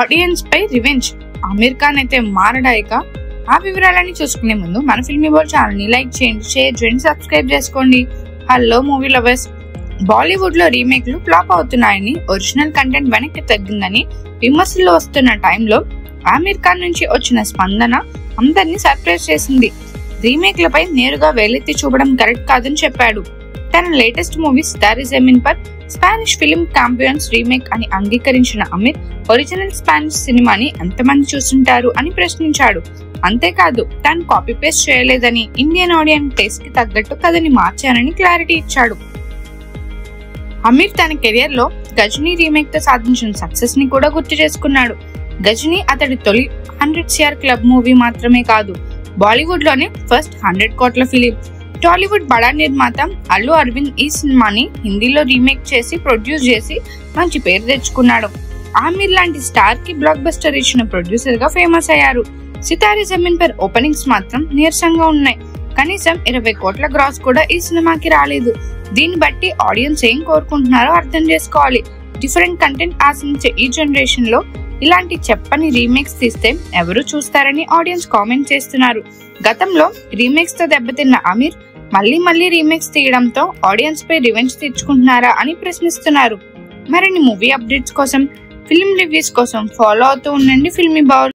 Audience పై revenge, Aamir Khan అయితే మారడాయిక. ఆ వివరాలన్నీ చూసుకునే ముందు మన ఫిల్మీ వరల్డ్ ఛానల్ ని లైక్ చేయండి, షేర్ చేయండి, సబ్స్క్రైబ్ చేసుకోండి. హలో మూవీ లవర్స్, బాలీవుడ్ లో రీమేక్లు ఫ్లాప్ అవుతున్నాయని, ఒరిజినల్ కంటెంట్ వెనక్కి తగ్గిందని విమర్శలు వస్తున్న టైంలో ఆమిర్ ఖాన్ నుంచి వచ్చిన స్పందన అందరినీ సర్ప్రైజ్ చేసింది. రీమేక్లపై నేరుగా వేలెత్తి చూపడం కరెక్ట్ కాదని చెప్పాడు. తన latest movie Sitaare Zameen Par Spanish film Champions remake అని అంగీకరించిన అమీర్, ఒరిజినల్ స్పానిష్ సినిమాని ఎంతమంది చూస్తుంటారు అని ప్రశ్నించాడు. అంతేకాదు, తాను కాపీ పేస్ట్ చేయలేదని, ఇండియన్ ఆడియన్స్ టేస్ట్ కి తగ్గట్టు కథని మార్చారని క్లారిటీ ఇచ్చాడు. అమీర్ తన కెరియర్ లో గజనీ రీమేక్ తో సాధించిన సక్సెస్ ని కూడా గుర్తు చేసుకున్నాడు. గజనీ అతడి తొలి 100 CR క్లబ్ మూవీ మాత్రమే కాదు, బాలీవుడ్ లోనే ఫస్ట్ 100 కోట్ల ఫిలిం. టాలీవుడ్ బడా నిర్మాత అల్లు అరవింద్ ఈ సినిమాని హిందీలో రీమేక్ చేసి ప్రొడ్యూస్ చేసి మంచి పేరు తెచ్చుకున్నాడు. ఆమిర్ లాంటి స్టార్ కి బ్లాక్ బస్టర్ ఇచ్చిన ప్రొడ్యూసర్ గా ఫేమస్ అయ్యారు. సితారే జమీన్ పర్ ఓపెనింగ్స్ మాత్రం నీరసంగా ఉన్నాయి. కనీసం 20 కోట్ల గ్రాస్ కూడా ఈ సినిమాకి రాలేదు. దీన్ని బట్టి ఆడియన్స్ ఏం కోరుకుంటున్నారో అర్థం చేసుకోవాలి. డిఫరెంట్ కంటెంట్ ఆశించే ఈ జనరేషన్ లో ఇలాంటి చెప్పని రీమేక్స్ తీస్తే ఎవరు చూస్తారని ఆడియన్స్ కామెంట్ చేస్తున్నారు. గతంలో రీమేక్స్ తో దెబ్బతిన్న అమీర్ మళ్ళీ రీమేక్స్ తీయడంతో ఆడియన్స్ పై రివెంజ్ తెచ్చుకుంటున్నారా అని ప్రశ్నిస్తున్నారు. మరిన్ని మూవీ అప్డేట్స్ కోసం, ఫిల్మ్ రివ్యూస్ కోసం ఫాలో అవుతూ ఉండండి ఫిల్మీ బౌల్.